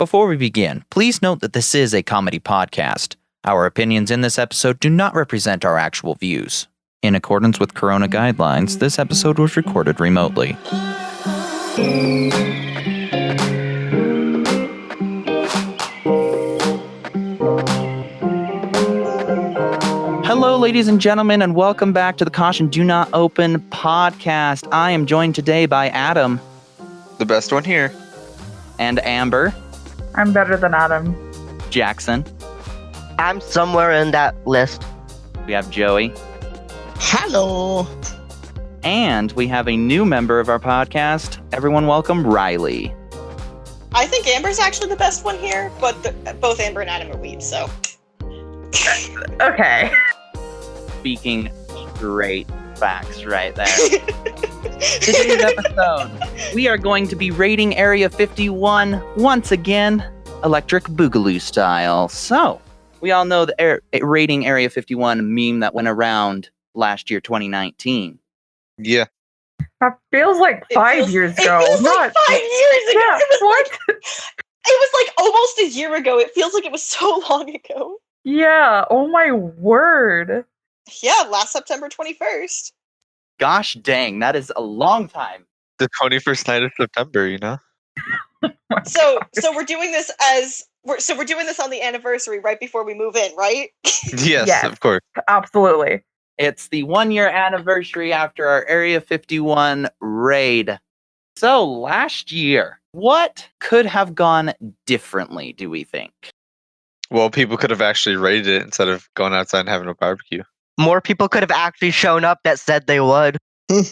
Before we begin, please note that this is a comedy podcast. Our opinions in this episode do not represent our actual views. In accordance with Corona guidelines, this episode was recorded remotely. Hello, ladies and gentlemen, and welcome back to the Caution Do Not Open podcast. I am joined today by Adam. The best one here. And Amber. I'm better than Adam. Jackson. I'm somewhere in that list. We have Joey. Hello. And we have a new member of our podcast. Everyone welcome Riley. I think Amber's actually the best one here, but both Amber and Adam are weebs, so. Okay. Speaking great facts right there. Today's episode, we are going to be rating Area 51 once again, Electric Boogaloo style. So, we all know the rating Area 51 meme that went around last year, 2019. Yeah. That feels like 5 years ago. It feels like 5 years ago. Yeah, It was like almost a year ago. It feels like it was so long ago. Yeah, oh my word. Yeah, last September 21st. Gosh dang, that is a long time. The 21st night of September, you know? So we're doing this we're doing this on the anniversary right before we move in, right? Yes, of course. Absolutely. It's the 1 year anniversary after our Area 51 raid. So, last year, what could have gone differently, do we think? Well, people could have actually raided it instead of going outside and having a barbecue. More people could have actually shown up that said they would. I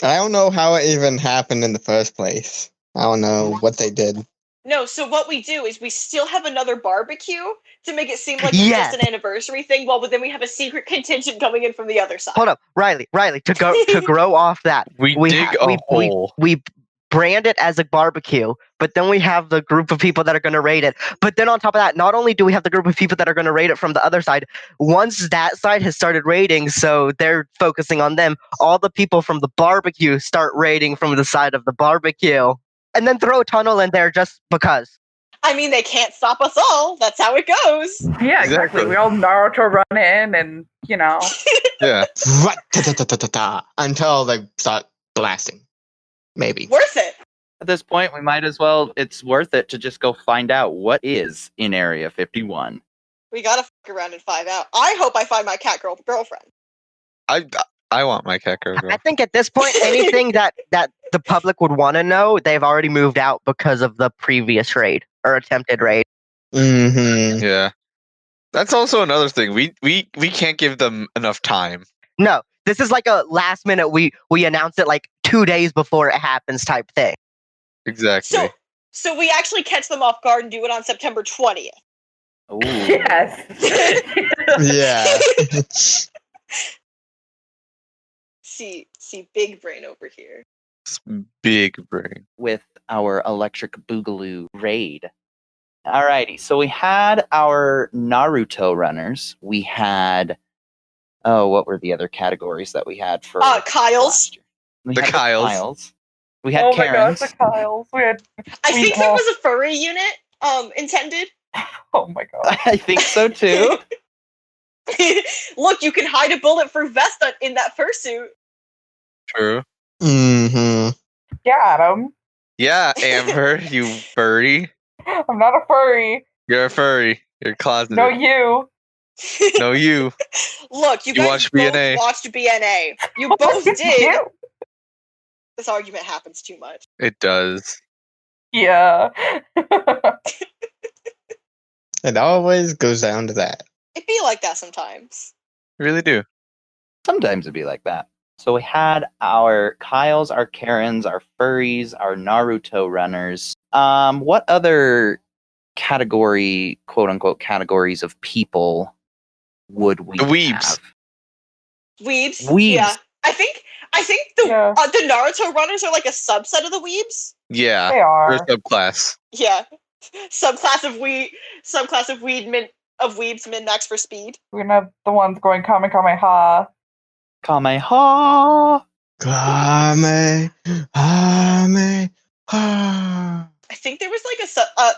don't know how it even happened in the first place. I don't know what they did. No, so what we do is we still have another barbecue to make it seem like it's Yes. just an anniversary thing, but then we have a secret contingent coming in from the other side. Hold up, Riley, to grow off that. We dig a hole. We brand it as a barbecue, but then we have the group of people that are going to raid it. But then on top of that, not only do we have the group of people that are going to raid it from the other side, once that side has started raiding, so they're focusing on them, all the people from the barbecue start raiding from the side of the barbecue. And then throw a tunnel in there just because. I mean, they can't stop us all. That's how it goes. Yeah, exactly. We all Naruto run in and, Yeah. Until they start blasting. Maybe. Worth it. At this point, we might as well, it's worth it to just go find out what is in Area 51. We gotta fuck around and find out. I hope I find my cat girlfriend. I want my cat girl. I think at this point, anything that the public would want to know, they've already moved out because of the previous raid or attempted raid. Mm-hmm. Yeah. That's also another thing. We can't give them enough time. No, this is like a last minute, we announce it like 2 days before it happens type thing. Exactly. So we actually catch them off guard and do it on September 20th. Ooh. Yes. Yeah. See, big brain over here. Big brain. With our Electric Boogaloo raid. Alrighty, so we had our Naruto runners. We had, what were the other categories that we had for Kyles. The Kyles. We had Oh Karens. my gosh, the Kyles. I think there was a furry unit intended. Oh my god. I think so too. Look, you can hide a bulletproof vest in that fursuit. True. Mm-hmm. Yeah, Adam. Yeah, Amber, you furry. I'm not a furry. You're a furry. You're closeted. No, you. No, you. Look, you guys watched both BNA. watched BNA. You both did. You. This argument happens too much. It does. Yeah. It always goes down to that. It be like that sometimes. Really do. Sometimes it'd be like that. So we had our Kyles, our Karens, our furries, our Naruto runners. What other category, quote unquote, categories of people would we The weebs. have? Weebs. Yeah. I think the Naruto runners are like a subset of the weebs. Yeah. They are. We're a subclass. Yeah. Subclass of weebs min-max for speed. We're not the ones going Kamehameha. Kameha! Kamehameha. I think there was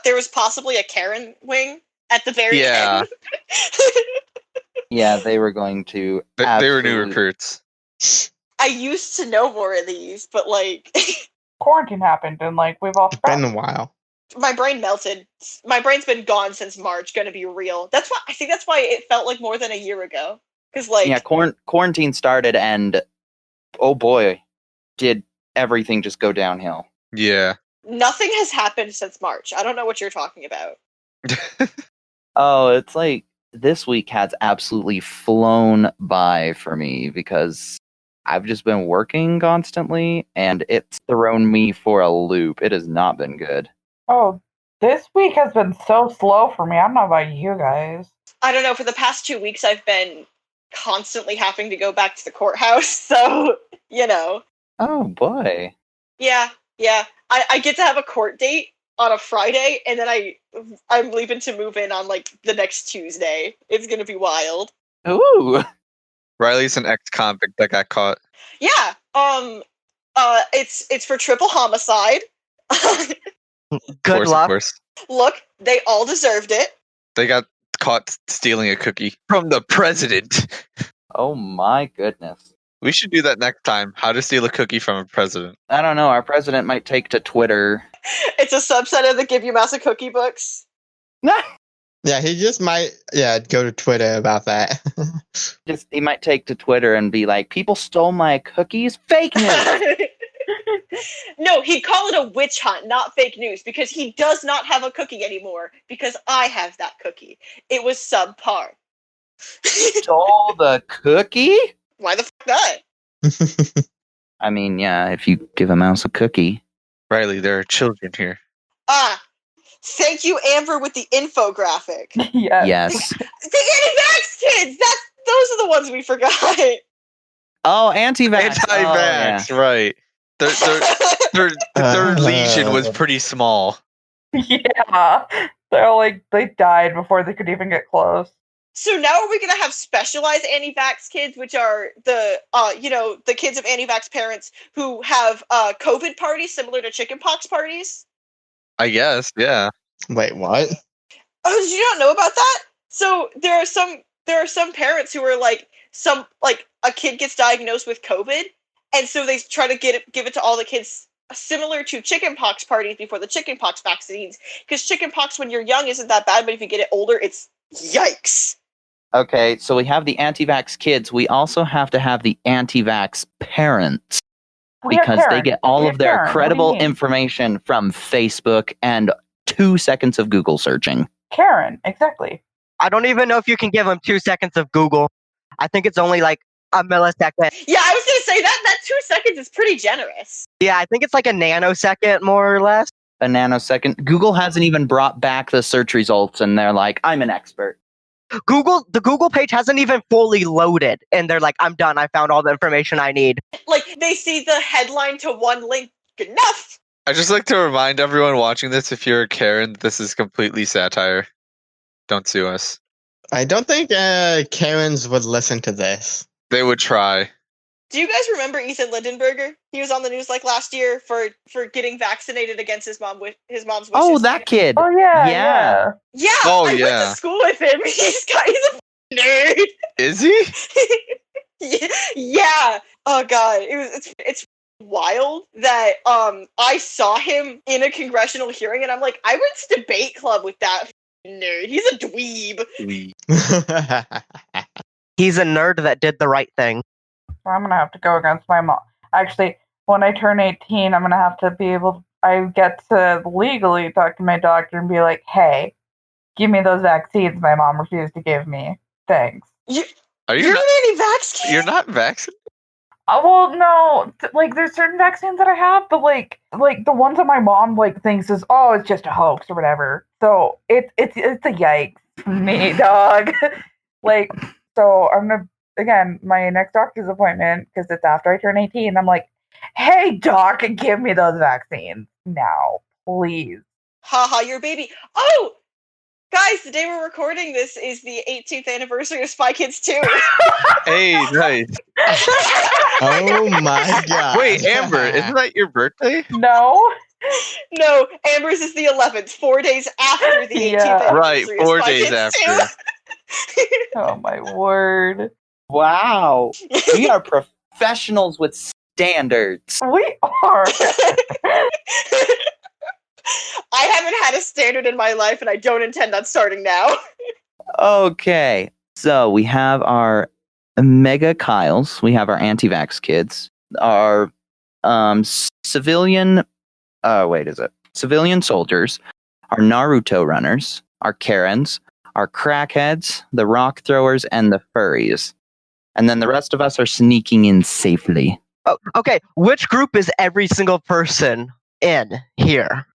there was possibly a Karen wing at the very end. Yeah, they were going to. They were new recruits. I used to know more of these, but like quarantine happened and like we've all It's been a while. My brain melted. My brain's been gone since March. Gonna be real. That's why I think that's why it felt like more than a year ago. Because like quarantine started and oh boy, did everything just go downhill. Yeah. Nothing has happened since March. I don't know what you're talking about. Oh, it's like this week has absolutely flown by for me because I've just been working constantly and it's thrown me for a loop. It has not been good. Oh, this week has been so slow for me. I don't know about you guys. I don't know. For the past 2 weeks, I've been constantly having to go back to the courthouse. So, you know. Oh, boy. Yeah. I get to have a court date on a Friday, and then I'm leaving to move in on, like, the next Tuesday. It's going to be wild. Ooh. Riley's an ex-convict that got caught. Yeah. It's for triple homicide. Good luck. Of course. Look, they all deserved it. They got caught stealing a cookie from the president. Oh my goodness. We should do that next time. How to steal a cookie from a president. I don't know. Our president might take to Twitter. It's a subset of the Give You Mouse a Cookie books. Yeah, he just might go to Twitter about that. He might take to Twitter and be like, people stole my cookies? Fake news! No, he'd call it a witch hunt, not fake news, because he does not have a cookie anymore, because I have that cookie. It was subpar. Stole the cookie? Why the fuck not? I mean, yeah, if you give a mouse a cookie. Riley, there are children here. Thank you, Amber, with the infographic. Yes. The anti-vax kids! Those are the ones we forgot. Oh, anti-vax. Anti-vax, right. Their lesion was pretty small. Yeah. They died before they could even get close. So now are we going to have specialized anti-vax kids, which are the kids of anti-vax parents who have COVID parties similar to chickenpox parties? I guess, yeah. Wait, what? Oh, did you not know about that? So there are some parents who are like a kid gets diagnosed with COVID, and so they try to give it to all the kids, similar to chickenpox parties before the chickenpox vaccines. Because chickenpox when you're young isn't that bad, but if you get it older, it's yikes. Okay, so we have the anti-vax kids. We also have to have the anti-vax parents. Because they get all of their credible information from Facebook and 2 seconds of Google searching. Karen, exactly. I don't even know if you can give them 2 seconds of Google. I think it's only like a millisecond. Yeah, I was going to say that 2 seconds is pretty generous. Yeah, I think it's like a nanosecond, more or less. A nanosecond. Google hasn't even brought back the search results, and they're like, I'm an expert. The Google page hasn't even fully loaded, and they're like, I'm done. I found all the information I need. Like, they see the headline to one link. Good enough. I just like to remind everyone watching this, if you're a Karen, this is completely satire. Don't sue us. I don't think Karens would listen to this. They would try. Do you guys remember Ethan Lindenberger? He was on the news like last year for getting vaccinated against his mom's wishes. Oh, that kid. Oh yeah. Yeah. Oh, I went to school with him. He's a nerd. Is he? Yeah. Oh god, it's wild that I saw him in a congressional hearing, and I'm like, I went to debate club with that nerd. He's a dweeb. He's a nerd that did the right thing. I'm gonna have to go against my mom. Actually, when I turn 18, I'm gonna have to be able. I get to legally talk to my doctor and be like, "Hey, give me those vaccines my mom refused to give me. Thanks." You're an anti-vax kid? You're not vaccinated? Well, no. There's certain vaccines that I have, but like the ones that my mom thinks is it's just a hoax or whatever. So it's a yikes for me, dog. So I'm gonna. Again, my next doctor's appointment, because it's after I turn 18, I'm like, hey, doc, give me those vaccines now, please. Haha, your baby. Oh, guys, the day we're recording this is the 18th anniversary of Spy Kids 2. Hey, nice. Oh my god. Wait, Amber, isn't that your birthday? No. No, Amber's is the 11th, 4 days after the 18th Yeah. Right, anniversary. 4 of Spy days Kids after. Oh my word. Wow. 2. We are professionals with standards. We are. I haven't had a standard in my life, and I don't intend on starting now. Okay. So we have our Mega Kyles. We have our anti-vax kids. Our civilian civilian soldiers, our Naruto runners, our Karens, our crackheads, the rock throwers, and the furries. And then the rest of us are sneaking in safely. Oh, okay, which group is every single person in here?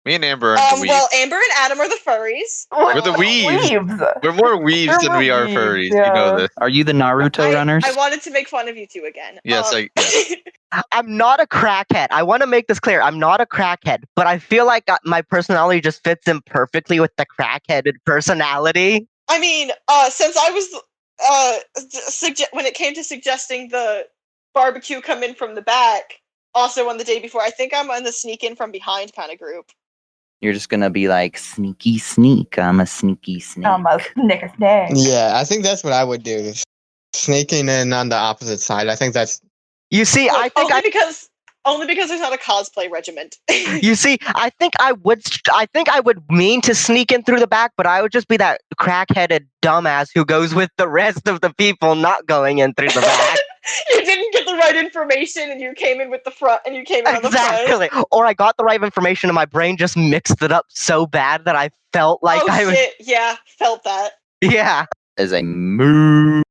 Me and Amber are the weebs. Well, Amber and Adam are the furries. We're the weebs. We're more weebs They're than we are weebs, furries. You yeah. know this. Are you the Naruto runners? I wanted to make fun of you two again. Yes, I'm not a crackhead. I want to make this clear. I'm not a crackhead, but I feel like my personality just fits in perfectly with the crackheaded personality. I mean, since I was when it came to suggesting the barbecue come in from the back, also on the day before, I think I'm on the sneak in from behind kind of group. You're just gonna be like sneaky sneak. I'm a sneaky snake. I'm a snicker snack. Yeah, I think that's what I would do. Sneaking in on the opposite side. I think that's You see, Well, I think only because there's not a cosplay regiment. You see, I think I would mean to sneak in through the back, but I would just be that crack-headed dumbass who goes with the rest of the people not going in through the back. You didn't get the right information, and you came in with the front, and you came in on the front. Exactly. Or I got the right information and my brain just mixed it up so bad that I felt like I was. Shit. Yeah, felt that. Yeah. As a mood.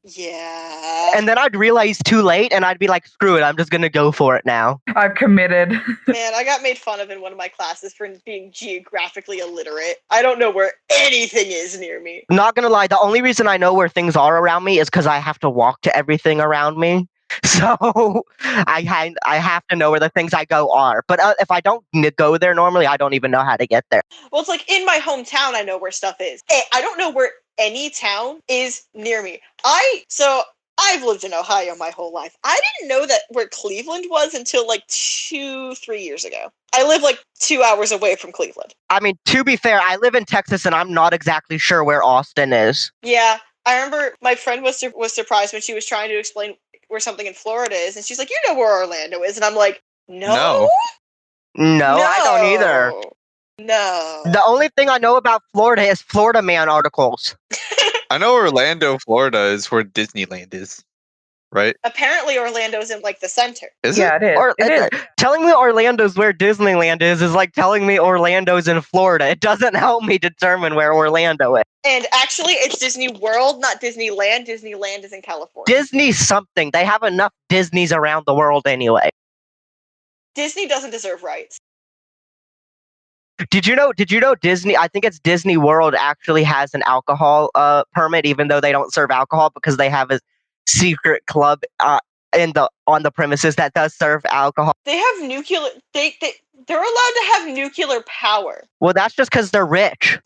Yeah. And then I'd realize too late and I'd be like, screw it, I'm just gonna go for it now. I've committed. Man, I got made fun of in one of my classes for being geographically illiterate. I don't know where anything is near me. Not gonna lie, the only reason I know where things are around me is because I have to walk to everything around me. So I have to know where the things I go are. But if I don't go there normally, I don't even know how to get there. Well, it's like in my hometown, I know where stuff is. I don't know where any town is near me. I've lived in Ohio my whole life. I didn't know that where Cleveland was until like 2-3 years ago. I live like 2 hours away from Cleveland. I mean, to be fair, I live in Texas and I'm not exactly sure where Austin is. Yeah, I remember my friend was surprised when she was trying to explain where something in Florida is, and she's like, "You know where Orlando is?" And I'm like, "No, No, I don't either. No. The only thing I know about Florida is Florida Man articles. I know Orlando, Florida is where Disneyland is, right? Apparently, Orlando's in like the center. Is Yeah, it? it is. Or, It is. telling me Orlando's where Disneyland is like telling me Orlando's in Florida. It doesn't help me determine where Orlando is. And actually, it's Disney World, not Disneyland. Disneyland is in California. Disney something. They have enough Disneys around the world anyway. Disney doesn't deserve rights. Did you know Disney, I think it's Disney World actually has an alcohol permit even though they don't serve alcohol because they have a secret club on the premises that does serve alcohol. They have nuclear. They're allowed to have nuclear power. Well, that's just because they're rich.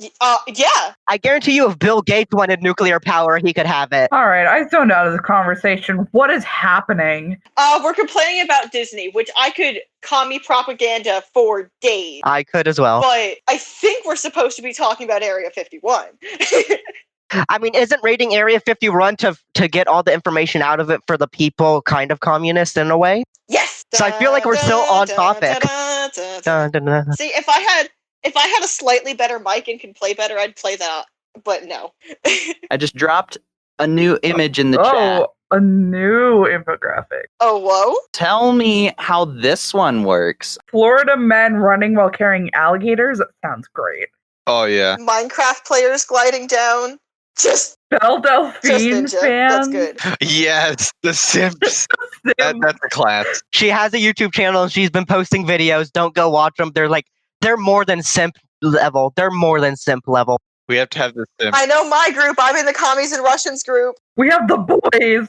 Yeah. I guarantee you if Bill Gates wanted nuclear power, he could have it. All right, I zoned out of the conversation. What is happening? We're complaining about Disney, which I could commie propaganda for days. I could as well. But I think we're supposed to be talking about Area 51. I mean, isn't raiding Area 51 to get all the information out of it for the people kind of communist in a way? Yes. So I feel like we're still on topic. Dun, dun, dun. See, if I had a slightly better mic and could play better, I'd play that. But no. I just dropped a new image in the chat. Oh, a new infographic. Oh, whoa. Tell me how this one works. Florida men running while carrying alligators? That sounds great. Oh yeah. Minecraft players gliding down. Just Belle Delphine Ninja. fans. That's good. Yes, the Sims. That's a class. She has a YouTube channel and she's been posting videos. Don't go watch them. They're more than simp level. They're more than simp level. We have to have the Sims. I know my group. I'm in the Commies and Russians group. We have the boys.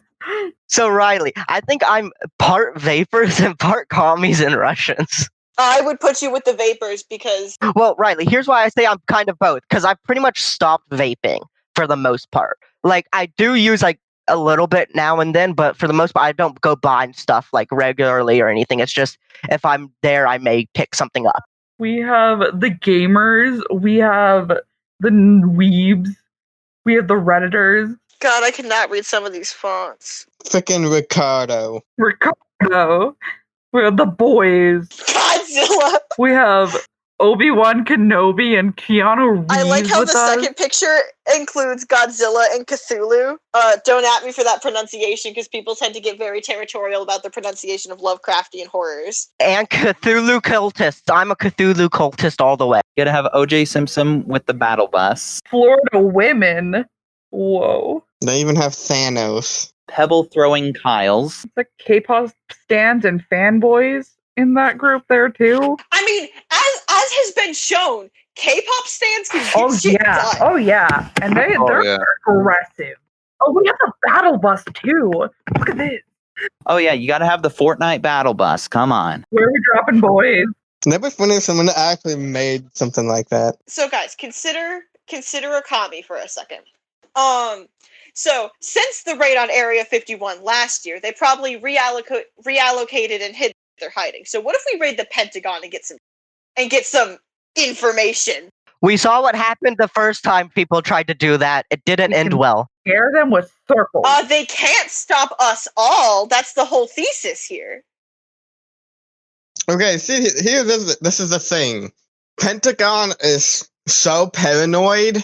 So Riley, I think I'm part vapors and part commies and Russians. I would put you with the vapors because Well, Riley, here's why I say I'm kind of both, because I pretty much stopped vaping for the most part. Like I do use like a little bit now and then, but for the most part, I don't go buying stuff like regularly or anything. It's just if I'm there, I may pick something up. We have the gamers. We have the weebs. We have the Redditors. God, I cannot read some of these fonts. Frickin' Ricardo. Ricardo. We have the boys. Godzilla. We have Obi-Wan Kenobi and Keanu Reeves. I like how with the us. second picture includes Godzilla and Cthulhu. Don't at me for that pronunciation, because people tend to get very territorial about the pronunciation of Lovecraftian horrors. And Cthulhu cultists. I'm a Cthulhu cultist all the way. You gotta have OJ Simpson with the battle bus. Florida women. Whoa. They even have Thanos. Pebble throwing Kyles. It's like K-pop stands and fanboys in that group there too. I mean, as has been shown, K-pop stands can get shit done. Oh yeah. And they're aggressive. Oh, we have the battle bus too. Look at this. Oh yeah, you gotta have the Fortnite battle bus. Come on. Where are we dropping boys? That'd be funny if someone actually made something like that. So guys, consider Akami for a second. So since the raid on Area 51 last year, they probably reallocated and hid their hiding. So what if we raid the Pentagon and get some information? We saw what happened the first time people tried to do that. It didn't end well. Scare them with circles. They can't stop us all. That's the whole thesis here. Okay, see, this is the thing. Pentagon is so paranoid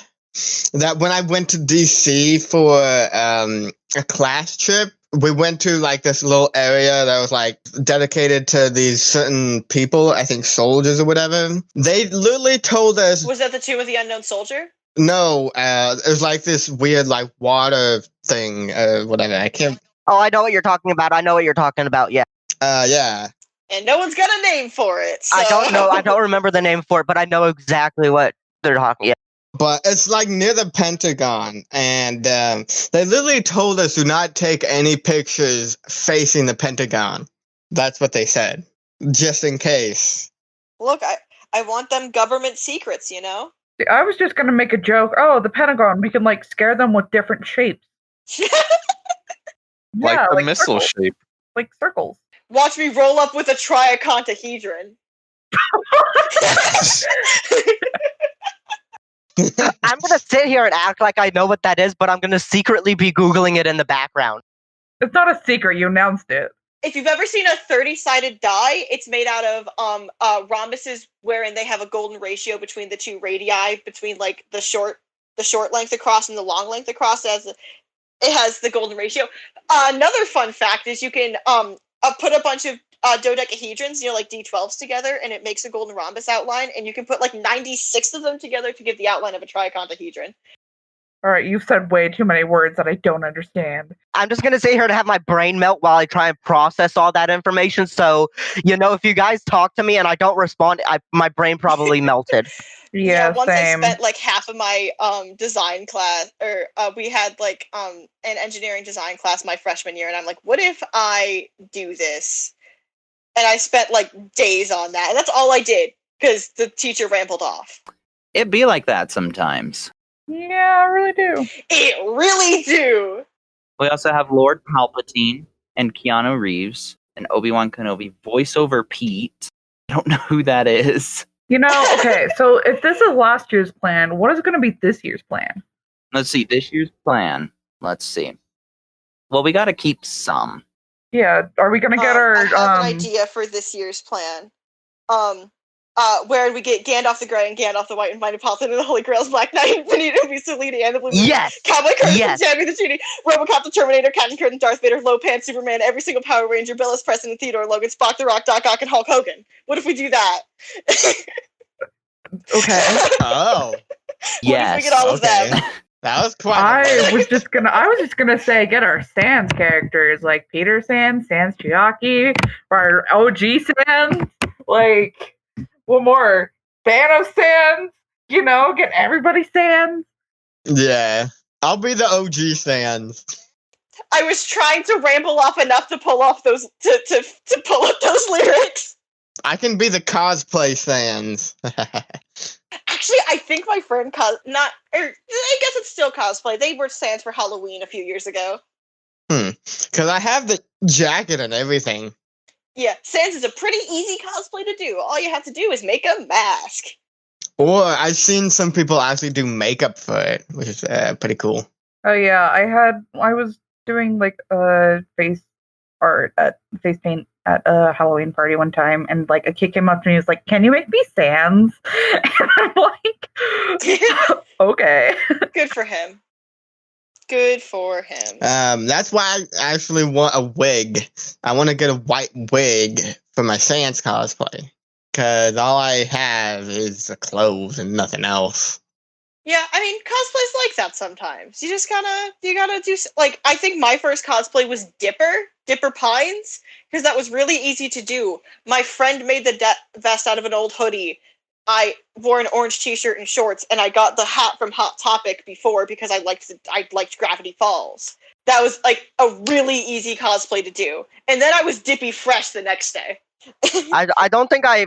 that when I went to DC for a class trip, we went to like this little area that was like dedicated to these certain people, I think soldiers or whatever. They literally told us. Was that the Tomb of the Unknown Soldier? No, it was like this weird like water thing, whatever. I can't. Oh, I know what you're talking about. Yeah. Yeah. And no one's got a name for it. So. I don't know. I don't remember the name for it, but I know exactly what they're talking about. But it's like near the Pentagon, and they literally told us do not take any pictures facing the Pentagon. That's what they said, just in case. Look, I want them government secrets, you know? I was just going to make a joke. Oh, the Pentagon, we can like scare them with different shapes. Like Yeah, the missile circles. shape. Like circles. Watch me roll up with a triacantahedron. I'm going to sit here and act like I know what that is, but I'm going to secretly be Googling it in the background. It's not a secret. You announced it. If you've ever seen a 30-sided die, it's made out of rhombuses wherein they have a golden ratio between the two radii, between like the short length across and the long length across. It has the golden ratio. Another fun fact is you can put a bunch of dodecahedrons, like D12s together, and it makes a golden rhombus outline, and you can put like 96 of them together to give the outline of a triacantahedron. All right, you've said way too many words that I don't understand. I'm just going to sit here to have my brain melt while I try and process all that information. So, if you guys talk to me and I don't respond, my brain probably melted. Yeah, once same. I spent like half of my design class, or we had like an engineering design class my freshman year, and I'm like, what if I do this? And I spent like days on that, and that's all I did because the teacher rambled off. It'd be like that sometimes. Yeah, I really do. It really do. We also have Lord Palpatine and Keanu Reeves and Obi-Wan Kenobi voiceover Pete. I don't know who that is. Okay, so if this is last year's plan, what is going to be this year's plan? Let's see, this year's plan. Let's see. Well, we got to keep some. Yeah, are we going to get our... I have an idea for this year's plan. Where we get Gandalf the Grey and Gandalf the White and Mighty Palpatine and the Holy Grail's Black Knight, Benito Mussolini and the Blue Moon, Yes! Cowboy Curtis Yes! and Tammy the Genie, Robocop the Terminator, Captain Kirk and Darth Vader, Lopan, Superman, every single Power Ranger, Billis, Preston, Theodore, Logan, Spock, The Rock, Doc Ock, and Hulk Hogan. What if we do that? Okay. Oh, Yes. What if we get all of them? that was quite. I was just gonna say get our Sans characters like Peter Sans, Sans Chiaki, our OG Sans, like what more? Thanos Sans, get everybody Sans. Yeah, I'll be the OG Sans. I was trying to ramble off enough to pull off those to pull up those lyrics. I can be the cosplay Sans. Actually, I think my friend I guess it's still cosplay. They were Sans for Halloween a few years ago. Because I have the jacket and everything. Yeah, Sans is a pretty easy cosplay to do. All you have to do is make a mask. Or I've seen some people actually do makeup for it, which is pretty cool. Oh yeah, I was doing like face paint at a Halloween party one time, and like a kid came up to me and was like, "Can you make me Sans?" And I'm like, "Okay." Good for him. Good for him. That's why I actually want a wig. I want to get a white wig for my Sans cosplay. Because all I have is the clothes and nothing else. Yeah, I mean, cosplay's like that sometimes. You gotta do, like, I think my first cosplay was Dipper Pines, because that was really easy to do. My friend made the vest out of an old hoodie. I wore an orange t-shirt and shorts, and I got the hat from Hot Topic before because I liked Gravity Falls. That was, like, a really easy cosplay to do. And then I was Dippy Fresh the next day. I don't think I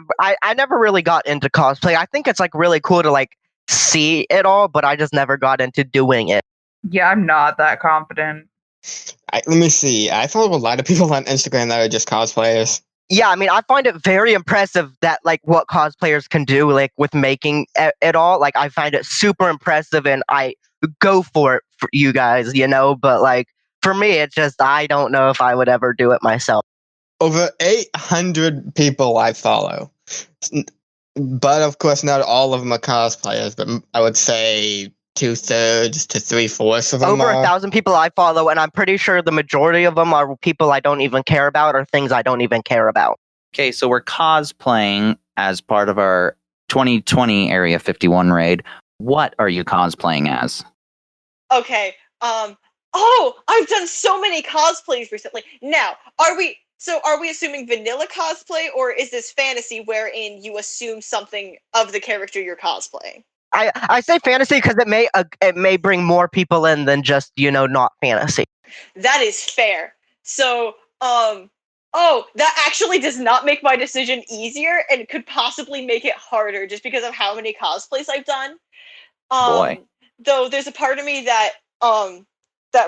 never really got into cosplay. I think it's like really cool to like see it all, but I just never got into doing it. Yeah, I'm not that confident. Let me see. I follow a lot of people on Instagram that are just cosplayers. Yeah, I mean, I find it very impressive that like what cosplayers can do, like with making it all. Like, I find it super impressive, and I go for it for you guys, you know. But like for me, it's just I don't know if I would ever do it myself. Over 800 people I follow. But of course, not all of them are cosplayers, but I would say 2/3 to 3/4 of them Over are. 1,000 people I follow, and I'm pretty sure the majority of them are people I don't even care about or things I don't even care about. Okay, so we're cosplaying as part of our 2020 Area 51 raid. What are you cosplaying as? Okay, I've done so many cosplays recently. Now, are we assuming vanilla cosplay, or is this fantasy wherein you assume something of the character you're cosplaying? I say fantasy because it may bring more people in than just, you know, not fantasy. That is fair. So, that actually does not make my decision easier, and could possibly make it harder just because of how many cosplays I've done. Boy. Though there's a part of me that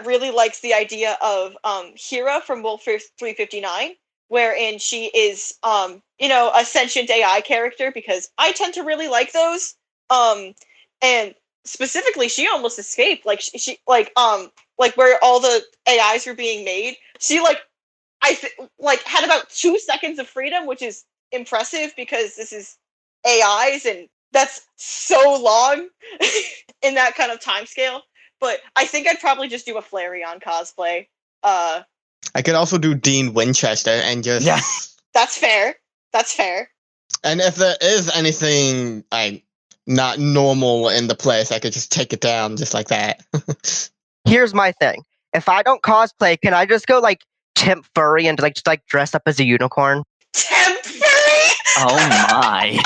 really likes the idea of Hera from Wolfers 359, wherein she is a sentient AI character, because I tend to really like those. And specifically, she almost escaped. Like she where all the AIs were being made. She had about 2 seconds of freedom, which is impressive because this is AIs, and that's so long in that kind of time scale. But I think I'd probably just do a Flareon cosplay. I could also do Dean Winchester and just. Yeah. That's fair. That's fair. And if there is anything not normal in the place, I could just take it down just like that. Here's my thing. If I don't cosplay, can I just go like temp furry and just dress up as a unicorn? Temp furry? Oh my.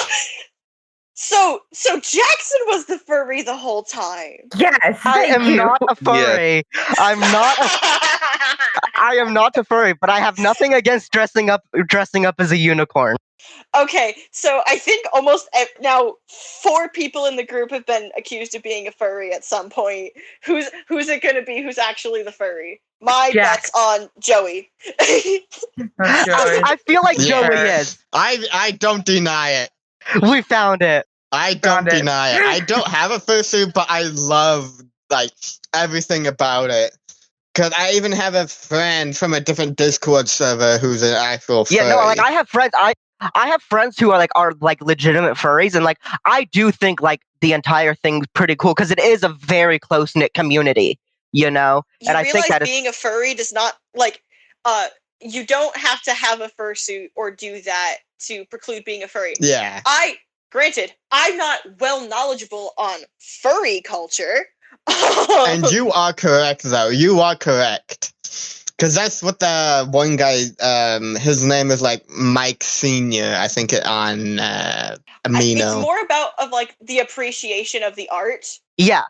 So Jackson was the furry the whole time. Yes, I thank am you. not a furry. I am not a furry, but I have nothing against dressing up as a unicorn. Okay, so I think almost now 4 people in the group have been accused of being a furry at some point. Who's it going to be? Who's actually the furry? My Jack. bet's on Joey. I feel like Yeah. Joey is. I don't deny it. We found it. I don't Found it. deny it. I don't have a fursuit, but I love everything about it. Because I even have a friend from a different Discord server who's an actual furry. Yeah, no, like I have friends. I have friends who are legitimate furries, and like I do think like the entire thing's pretty cool because it is a very close knit community, you know. You And I realize think that being a furry does not you don't have to have a fursuit or do that to preclude being a furry. Yeah. Granted, I'm not well knowledgeable on furry culture. And you are correct, though. You are correct. Because that's what the one guy, his name is like Mike Sr., I think, on Amino. It's more about the appreciation of the art. yeah,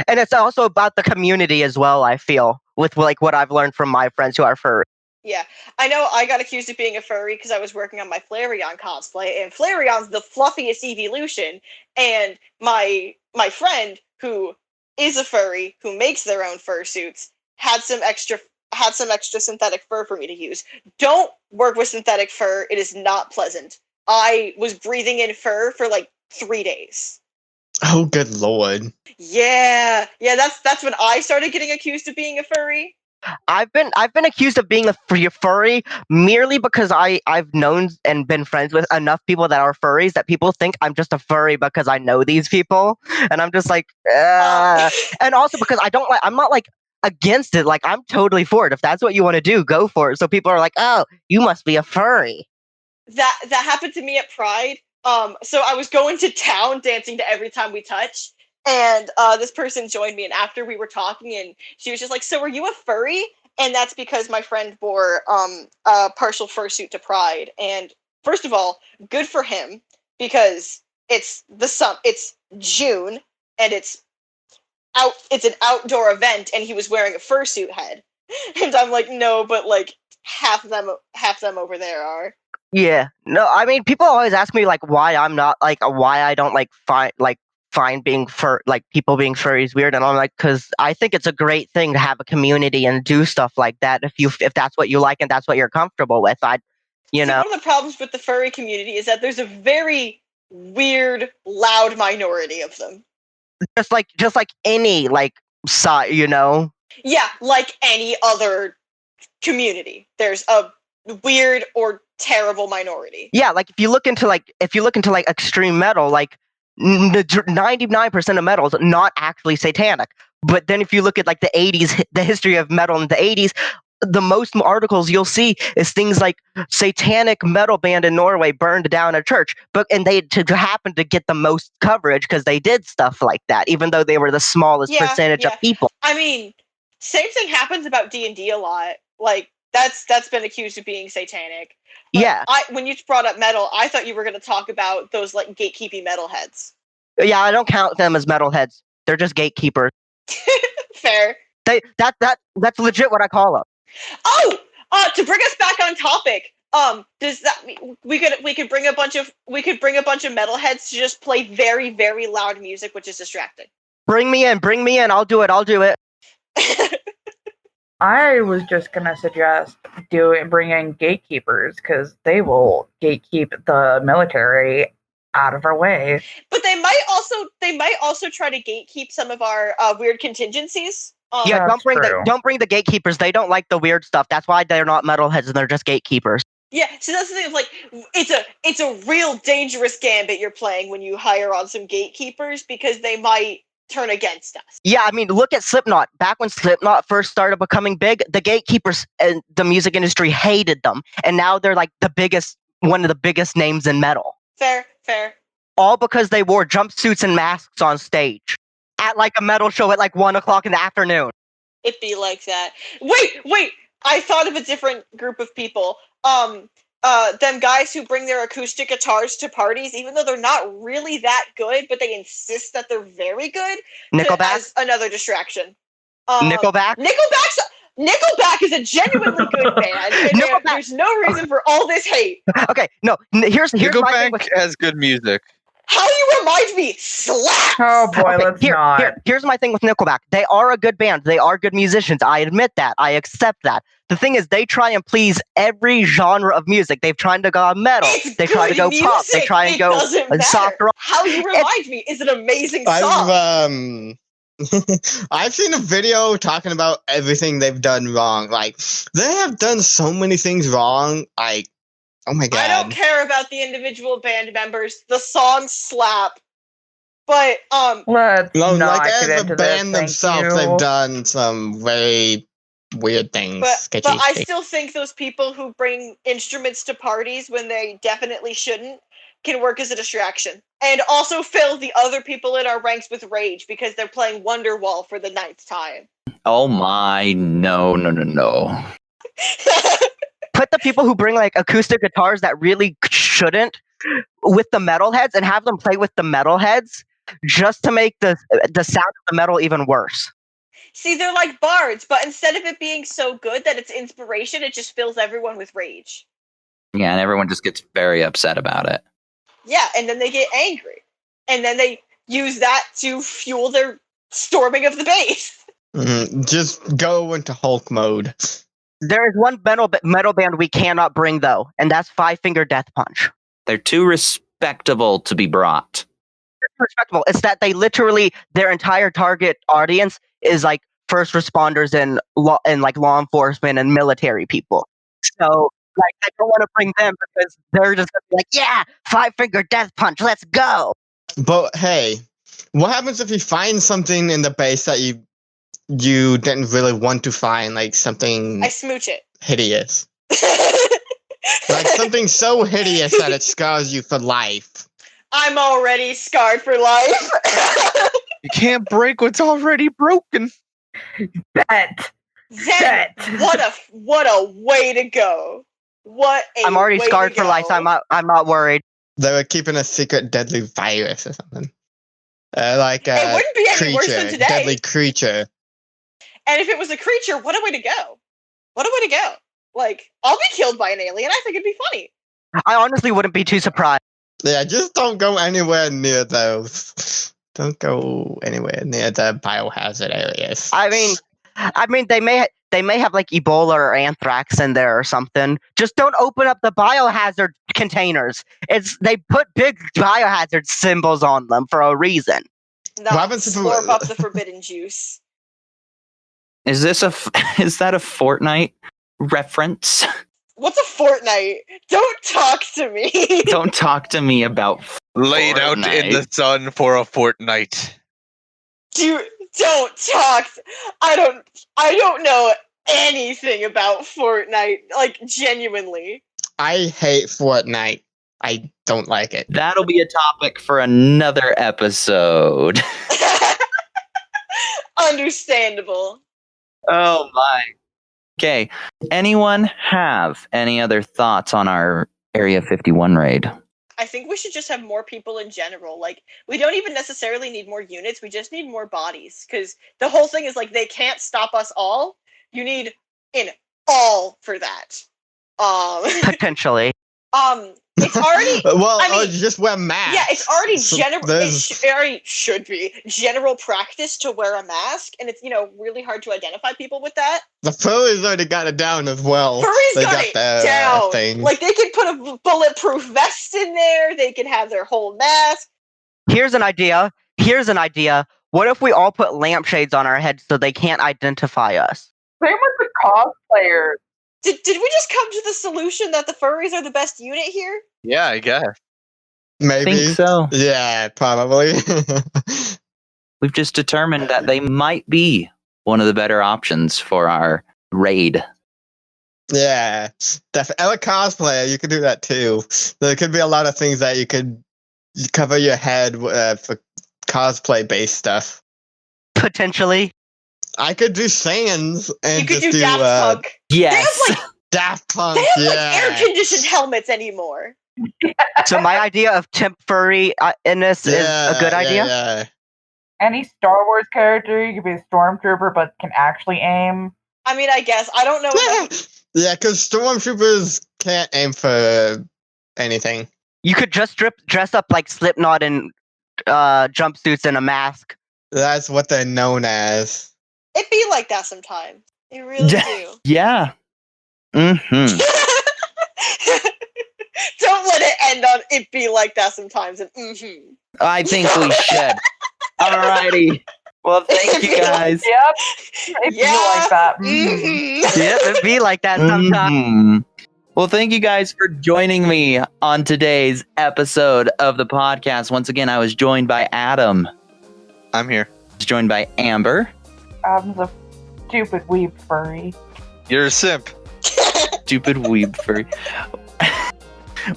and it's also about the community as well. I feel with like what I've learned from my friends who are furry. Yeah, I know I got accused of being a furry because I was working on my Flareon cosplay, and Flareon's the fluffiest evolution, and my friend, who is a furry, who makes their own fursuits, had some extra had some extra synthetic fur for me to use. Don't work with synthetic fur. It is not pleasant. I was breathing in fur for like 3 days. Oh, good lord. Yeah, that's when I started getting accused of being a furry. I've been accused of being a furry merely because I've known and been friends with enough people that are furries that people think I'm just a furry because I know these people, and I'm just like, and also because I'm not like against it. Like, I'm totally for it. If that's what you want to do, go for it. So people are like, oh, you must be a furry. That happened to me at Pride. So I was going to town dancing to Every Time We Touch, and this person joined me, and after we were talking, and she was just like, so are you a furry? And that's because my friend wore a partial fursuit to Pride. And first of all, good for him, because it's June, and it's an outdoor event, and he was wearing a fursuit head. And I'm like, no, but like half them over there are. Yeah, no, I mean, people always ask me like why I'm not like why I don't find being people being furries weird, and I'm like, because I think it's a great thing to have a community and do stuff like that if that's what you like and that's what you're comfortable with. One of the problems with the furry community is that there's a very weird, loud minority of them. Just like any side, Yeah, like any other community, there's a weird or terrible minority. Yeah, like if you look into extreme metal, like 99% of metal is not actually satanic. But then if you look at like the 80s, the history of metal in the 80s, the most articles you'll see is things like satanic metal band in Norway burned down a church, and they happened to get the most coverage because they did stuff like that, even though they were the smallest percentage of people. I mean, same thing happens about D&D a lot. Like that's been accused of being satanic. But yeah. When you brought up metal, I thought you were going to talk about those like gatekeeping metalheads. Yeah, I don't count them as metalheads. They're just gatekeepers. Fair. That's legit what I call them. Oh, to bring us back on topic, does that mean we could bring a bunch of metalheads to just play very, very loud music, which is distracting? Bring me in. I'll do it. I was just gonna suggest bring in gatekeepers, because they will gatekeep the military out of our way. But they might also try to gatekeep some of our weird contingencies. Yeah, don't bring the gatekeepers. They don't like the weird stuff. That's why they're not metalheads and they're just gatekeepers. Yeah, so that's the thing. Like, it's a real dangerous gambit you're playing when you hire on some gatekeepers, because they might turn against us. Yeah, I mean, look at Slipknot. Back when Slipknot first started becoming big, the gatekeepers and the music industry hated them, and now they're like one of the biggest names in metal. Fair. All because they wore jumpsuits and masks on stage at like a metal show at like 1:00 in the afternoon. It'd be like that. Wait! I thought of a different group of people. Them guys who bring their acoustic guitars to parties, even though they're not really that good, but they insist that they're very good. Nickelback? As another distraction. Nickelback? Nickelback is a genuinely good band, and there's no reason for all this hate. Okay, no, here's Nickelback has good music. How you remind me slaps! Oh boy, let's not. Here's my thing with Nickelback. They are a good band. They are good musicians. I admit that. I accept that. The thing is, they try and please every genre of music. They've tried to go metal. They try to go pop. They try and go soft rock. How you remind me is an amazing song. I've seen a video talking about everything they've done wrong. Like, they have done so many things wrong. Like, oh my god. I don't care about the individual band members. The songs slap. But let's not like get as into a band this, themselves, they've done some very weird things. But I still think those people who bring instruments to parties when they definitely shouldn't can work as a distraction. And also fill the other people in our ranks with rage because they're playing Wonderwall for the 9th time. Oh my, no. Put the people who bring like acoustic guitars that really shouldn't with the metalheads and have them play with the metalheads just to make the sound of the metal even worse. See, they're like bards, but instead of it being so good that it's inspiration, it just fills everyone with rage. Yeah, and everyone just gets very upset about it. Yeah, and then they get angry. And then they use that to fuel their storming of the base. Just go into Hulk mode. There is one metal band we cannot bring though, and that's Five Finger Death Punch. They're too respectable to be brought. It's respectable. It's that they literally their entire target audience is like first responders and law enforcement and military people. So like I don't want to bring them because they're just gonna be like, yeah, Five Finger Death Punch, let's go. But hey, what happens if you find something in the base that you didn't really want to find, like something I smooch it. hideous? Like something so hideous that it scars you for life. I'm already scarred for life. You can't break what's already broken. Bet. Then, what a way to go. What a I'm already way scarred to for life. go. I'm not worried. They were keeping a secret deadly virus or something. Like It a wouldn't be any worse than creature, today. deadly creature. And if it was a creature, what a way to go. What a way to go. Like, I'll be killed by an alien. I think it'd be funny. I honestly wouldn't be too surprised. Yeah, just don't go anywhere near those. Don't go anywhere near the biohazard areas. I mean, they may have like Ebola or anthrax in there or something. Just don't open up the biohazard containers. They put big biohazard symbols on them for a reason. Not What happens if it slurp was- up the forbidden juice. Is that a Fortnite reference? What's a fortnight? Don't talk to me. Don't talk to me about Laid out in Fortnite. the sun for a fortnight. Don't talk. I don't know anything about Fortnite. Like, genuinely. I hate Fortnite. I don't like it. That'll be a topic for another episode. Understandable. Oh my. Okay. Anyone have any other thoughts on our Area 51 raid? I think we should just have more people in general. Like, we don't even necessarily need more units. We just need more bodies. Because the whole thing is, like, they can't stop us all. You need an all for that. Potentially. It's already... Well, I mean, just wear masks. Yeah, it's already So general. there's- It already should be general practice to wear a mask, and it's really hard to identify people with that. The furries already got it down as well. Furries They got it their, down. thing. Like, they could put a bulletproof vest in there. They could have their whole mask. Here's an idea. What if we all put lampshades on our heads so they can't identify us? Same with the cosplayers. Did we just come to the solution that the furries are the best unit here? Yeah, I guess. I Maybe. think so. Yeah, probably. We've just determined that they might be one of the better options for our raid. Yeah, definitely. Cosplayer, you could do that too. There could be a lot of things that you could cover your head for cosplay-based stuff. Potentially. I could do Sans and You could just do Daft Punk. Yes. They have Daft Punk. They have yeah. air conditioned helmets anymore. So my idea of temp furry in this is a good idea. Yeah. Any Star Wars character, you could be a stormtrooper, but can actually aim. I mean, I guess I don't know. Yeah, because stormtroopers can't aim for anything. You could just dress up like Slipknot in jumpsuits and a mask. That's what they're known as. It be like that sometimes. It really do. Yeah. Mm-hmm. Don't let it end on it be like that sometimes. And I think we should. Alrighty. Well, thank you guys. Yep. If you Yeah. like that. Yeah, it'd be like that sometimes. Mhm. Well, thank you guys for joining me on today's episode of the podcast. Once again, I was joined by Adam. I'm here. I was joined by Amber. Adam's a stupid weeb furry. You're a simp. Stupid weeb furry.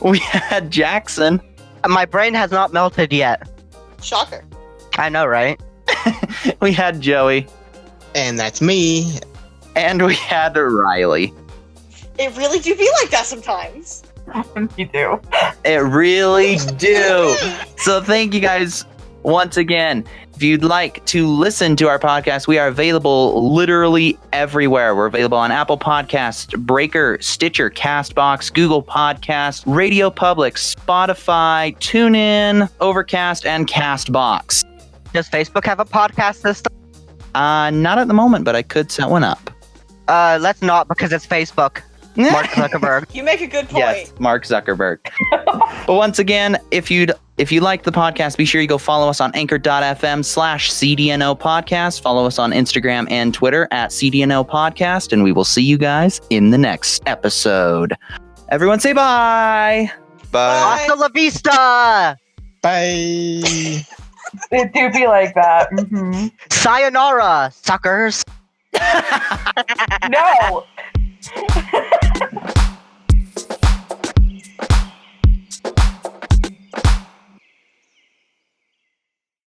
We had Jackson. My brain has not melted yet. Shocker. I know, right? We had Joey. And that's me. And we had Riley. It really do be like that sometimes. You do. It really do. So thank you guys once again. If you'd like to listen to our podcast, we are available literally everywhere. We're available on Apple Podcasts, Breaker, Stitcher, Castbox, Google Podcasts, Radio Public, Spotify, TuneIn, Overcast, and Castbox. Does Facebook have a podcast system? Not at the moment, but I could set one up. Let's not because it's Facebook. Mark Zuckerberg. You make a good point. Yes, Mark Zuckerberg. But once again, if you like the podcast, be sure you go follow us on anchor.fm/CDNO podcast. Follow us on Instagram and Twitter at CDNO podcast, and we will see you guys in the next episode. Everyone say bye. Bye. Hasta la vista. Bye. It do be like that. Mm-hmm. Sayonara, suckers. No.